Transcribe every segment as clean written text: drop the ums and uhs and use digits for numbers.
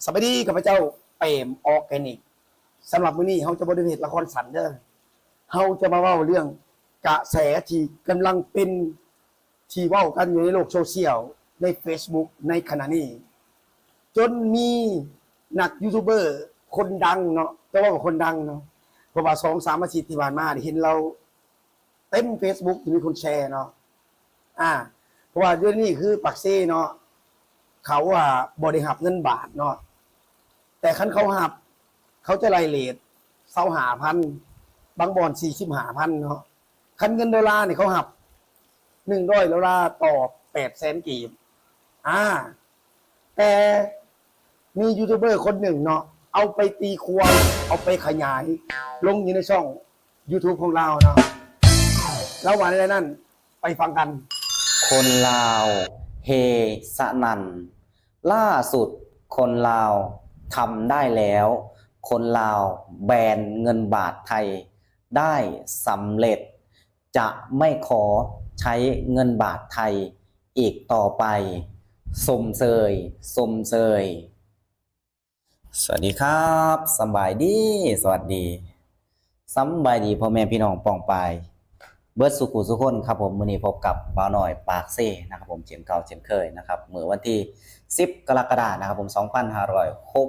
สวัสดีกับพระเจ้าเปรมออร์แกนิกสำหรับมื้อนี้เราจะบริเวณละครสันเด้อเราจะมาเว้าเรื่องกระแสที่กำลังเป็นที่เว้ากันอยู่ในโลกโซเชียลใน Facebook ในขณะนี้จนมีนักยูทูบเบอร์คนดังเนาะแต่ว่าคนดังเนาะเพราะว่า2-3 อาทิตย์ที่ผ่านมาเห็นเราเต็ม Facebook ที่มีคนแชร์เนาะเพราะว่าเรื่องนี้คือปักเซ่เนาะเขาบ่ได้หับเงินบาทเนาะแต่คันเขาหับเขาจะไล่เรท25,000บางบ่อน45,000เนาะคันเงินดอลลาร์นี่เขาหับ$100ต่อ800,000กีบแต่มียูทูบเบอร์คนหนึ่งเนาะเอาไปตีความเอาไปขยายลงอยู่ในช่อง YouTube ของเราเนาะแล้ววันอะไรนั่นไปฟังกันคนลาวเฮสนั่นล่าสุดคนลาวทำได้แล้วคนลาวแบนเงินบาทไทยได้สำเร็จจะไม่ขอใช้เงินบาทไทยอีกต่อไปสมเสยสวัสดีครับสบายดีสวัสดีสบายดีพ่อแม่พี่น้องปองปายเบิร์ดสุขุสุขคนครับผมมื้อนี้พบกับบ่าวน้อยปากเซ่นะครับผมเช่นเก่าเช่นเคยนะครับเมื่อวันที่10 กรกฎาคมนะครับผม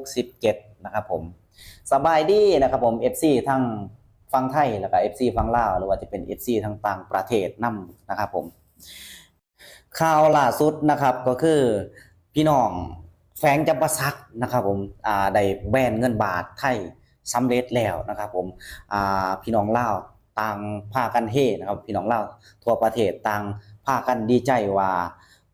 2567นะครับผมสบายดีนะครับผม FC ทั้งฝั่งไทยแล้วก็ FC ฝั่งลาวหรือว่าจะเป็น FC ทั้งต่างประเทศนำนะครับผมข่าวล่าสุดนะครับก็คือพี่น้องแฝงจำปาสักนะครับผมได้แบนเงินบาทไทยสำเร็จแล้วนะครับผมพี่น้องลาวต่างพากันเฮนะครับพี่น้องลาวทั่วประเทศต่างพากันดีใจว่า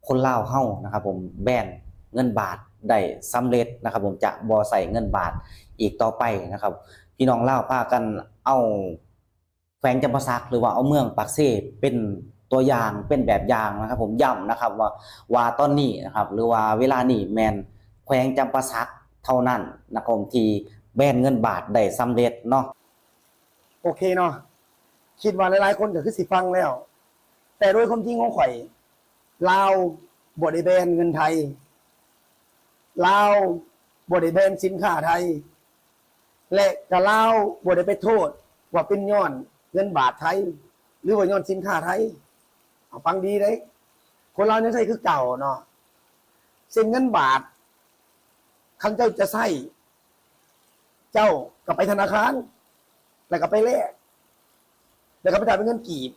คนลาวเฮานะครับผมแบนเงินบาทได้สำเร็จนะครับผมจะบ่ใส่เงินบาทอีกต่อไปนะครับพี่น้องลาวพากันเอาแขวงจำปาสักหรือว่าเอาเมืองปากเซ่เป็นตัวอย่างเป็นแบบอย่างนะครับผมย้ำนะครับว่าตอนนี้นะครับหรือว่าเวลานี้แมนแขวงจำปาสักเท่านั้นนะครับผมที่แบนเงินบาทได้สำเร็จเนาะโอเคเนาะคิดว่าหลายๆคนก็คือสิฟังแล้วแต่โดยความจริงของข่อยลาวบ่ได้แบนเงินไทยลาวบ่ได้แบนสินค้าไทยและก็ลาวบ่ได้ไปโทษว่าเป็นย้อนเงินบาทไทยหรือว่าย้อนสินค้าไทยเอาฟังดีเด้คนลาวยังใช้คือเก่าเนาะเส้นเงินบาทคันเจ้าจะใช้เจ้าก็ไปธนาคารแล้วก็ไปแลกแล้วก็ไปจ่ายเป็นเงินกีบ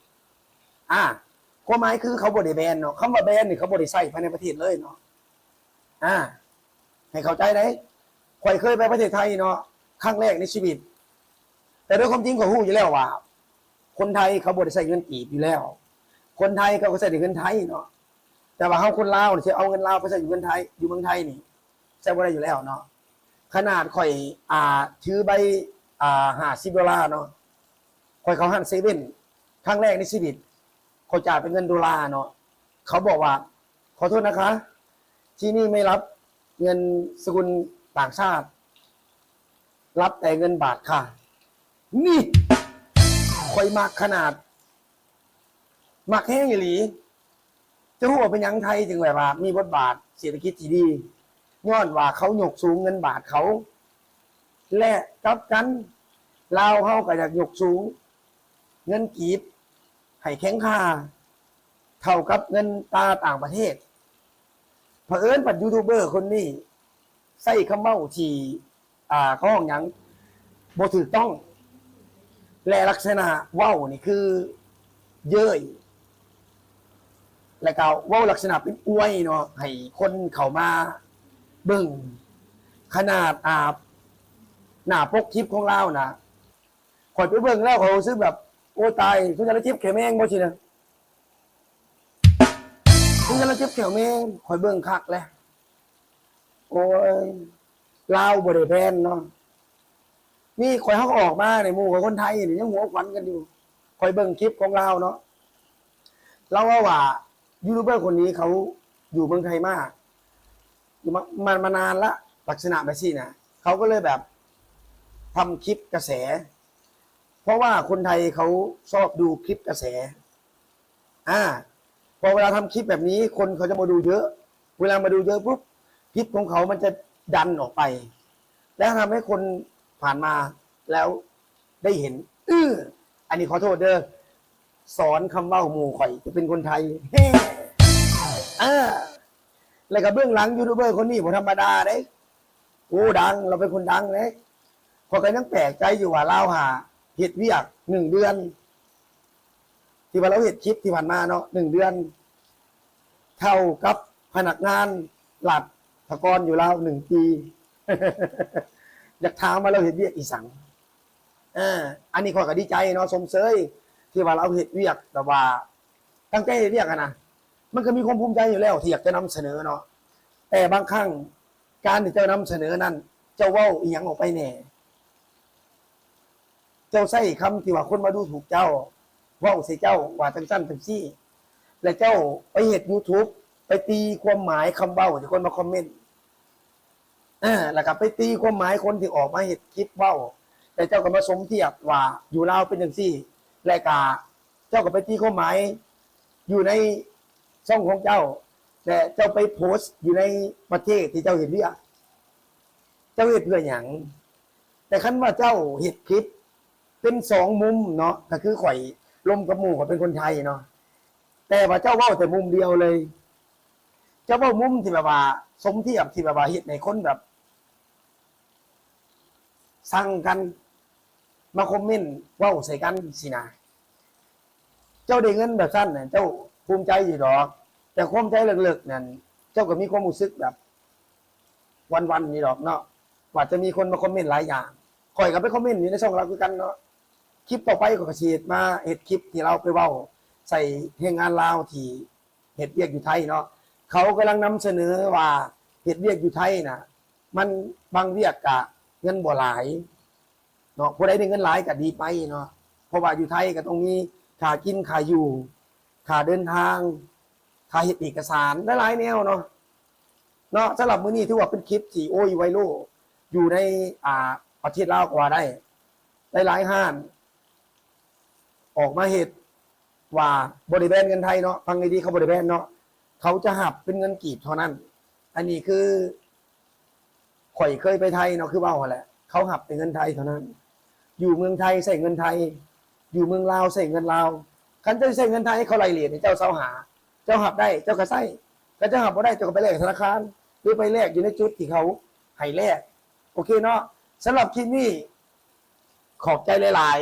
ความหมายคือเขาบ่ได้แบนเนาะคำว่าแบนนี่เขาบ่ได้ใช้ภายในประเทศเลยเนาะให้เข้าใจได้ข่อยเคยไปประเทศไทยเนาะครั้งแรกในชีวิตแต่โดยความจริงเขาฮู้อยู่แล้วว่าคนไทยเขาบ่ได้ใช้เงินกีบอยู่แล้วคนไทยเขาก็ใช้แต่เงินไทยเนาะแต่ว่าเฮาคนลาวนี่สิเอาเงินลาวไปใช้อยู่เงินไทยอยู่เมืองไทยนี่ใช้บ่ได้อยู่แล้วเนาะขนาดข่อยถือใบ$50เนาะข่อยเข้าห้างเซเว่นครั้งแรกในชีวิตเขาจ่ายเป็นเงินดอลลาร์เนาะเขาบอกว่าขอโทษนะคะที่นี่ไม่รับเงินสกุลต่างชาติรับแต่เงินบาทค่ะนี่ข่อยมักขนาดมักแห้งอีหลีจะรู้ว่าเป็นยังไทยจึงแบบว่ามีบทบาทเศรษฐกิจที่ดีย้อนว่าเขายกสูงเงินบาทเขาและกับกันลาวเฮาก็อยากยกสูงเงินกีบให้แข็งค่าเท่ากับเงินตาต่างประเทศเผอิญปัดยูทูบเบอร์คนนี้ใส่คำเว้าที่เขาห้องหยังบ่ถูกต้องและลักษณะเว้านี่คือเย้ยแล้วก็เว้าลักษณะเป็นอวยเนาะให้คนเข้ามาเบิ่งขนาดหน้าปกคลิปของเรานะข่อยไปเบิ่งแล้วข่อยรู้สึกแบบโอ้ตายทุกอย่างละจิ๊บแขวแมงบ่สินะทุกอย่างละจิ๊บแขวแมงข่อยเบิ่งคักแล้วโอ้ยลาวบ่ได้แบนเนาะนี่ข่อยเฮาก็ออกมาในหมู่ของคนไทยนี่ยังหัวขวัญกันอยู่ข่อยเบิ่งคลิปของลาวเนาะเราว่ายูทูบเบอร์คนนี้เขาอยู่เมืองไทยมากอยู่มานานละลักษณะแบบนี้นะเขาก็เลยแบบทำคลิปกระแสเพราะว่าคนไทยเขาชอบดูคลิปกระแสพอเวลาทำคลิปแบบนี้คนเขาจะมาดูเยอะเวลามาดูเยอะปุ๊บคลิปของเขามันจะ ดันออกไป แล้วทำให้คนผ่านมาแล้วได้เห็นอันนี้ขอโทษเด้อสอนคำเว้าหมู่ข่อยจะเป็นคนไทย แล้วก็เบื้องหลังยูทูบเบอร์คนนี้ผมธรรมดาเด้โอ้ดังเราเป็นคนดังเด้พอกันยังแปลกใจอยู่ว่าเราหาเห็ดเวียก1 เดือน ที่ว่าเราเห็ดคลิปที่ผ่านมาเนาะ1 เดือน เท่ากับพนักงานหลัดตะกอนอยู่แล้ว1 ปี อยากถามมาเราเห็ดเวียกอีสังอันนี้ขอยก็ดีใจเนาะสมเสยที่ว่าเราเห็ดเวียกแต่ว่าตั้งใจเห็ดเวียกกันนะมันก็มีความภูมิใจอยู่แล้วที่อยากจะนำเสนอเนาะแต่บางครั้งการที่จะนำเสนอนั้นเจ้าเว้าอีหยังออกไปแน่เจ้าใส่คำที่ว่าคนมาดูถูกเจ้าเว้าใส่เจ้าว่าจังสั้นจังซี่และเจ้าไปเห็ด YouTube ไปตีความหมายคำเว้าที่คนมาคอมเมนต์แล้วก็ไปตีความหมายคนที่ออกมาเห็ดคลิปเว้าแต่เจ้าก็มาสมเทียบว่าอยู่ลาวเป็นจังซี่และก็เจ้าก็ไปตีความหมายอยู่ในช่องของเจ้าแต่เจ้าไปโพสต์อยู่ในประเทศที่เจ้าเห็นเรื่องเจ้าเห็นเพื่ออย่างแต่คันว่าเจ้าเห็นคลิปเป็น2 มุมเนาะก็คือข่อยลมกับหมู่ข่อยเป็นคนไทยเนาะแต่ว่าเจ้าเว้าแต่มุมเดียวเลยเจ้าเว้ามุมที่แบบว่าสมเทียบที่แบบว่าเห็นในคนแบบสั่งกันมาคอมเมนต์เว้าใส่กันสินะเจ้าได้เงินแบบสั้นเนี่ยเจ้าภูมิใจอยู่ดอกแต่ความใจเลิกๆนั่นเจ้าก็มีความรู้สึกแบบวันๆนี่ดอกเนาะว่าจะมีคนมาคอมเมนต์หลายอย่างข่อยก็ไปคอมเมนต์อยู่ในช่องเราคือกันเนาะคลิปต่อไปก็กระเสียดมาเห็ดคลิปที่เราไปเว้าใส่เพลงงานลาวที่เห็ดเวียกอยู่ไทยเนาะเขากำลังนำเสนอว่าเห็ดเวียกอยู่ไทยน่ะมันบางเวียกกะเงินบ่หลายเนาะผู้ใดได้เงินหลายก็ดีไปเนาะเพราะว่าอยู่ไทยก็ต้องมีค่ากินค่าอยู่ค่าเดินทางค่าเฮ็ดเอกสารหลายๆแนวเนาะสำหรับมื้อนี้ถือว่าเป็นคลิปที่โอ้ยไวรัลอยู่ในประเทศลาวก็ว่าได้หลายๆห้านออกมาเฮ็ดว่าบ่ได้แบนเงินไทยเนาะฟังให้ดีเขาบ่ได้แบนเนาะเขาจะหับเป็นเงินกีบเท่านั้นอันนี้คือข่อยเคยไปไทยเนาะคือเว้าหั่นแหละเขาหับเป็นเงินไทยเท่านั้นอยู่เมืองไทยใส่เงินไทยอยู่เมืองลาวใส่เงินลาวคันจะใส่เงินไทยให้เขาไล่เหรียญให้เจ้าเซาหาเจ้าหับได้เจ้าก็ใส่ก็เจ้าหับบ่ได้เจ้าก็ไปแลกธนาคารหรือไปแลกอยู่ในจุดที่เขาให้แลกโอเคเนาะสำหรับคลิปนี้ขอบใจหลายๆ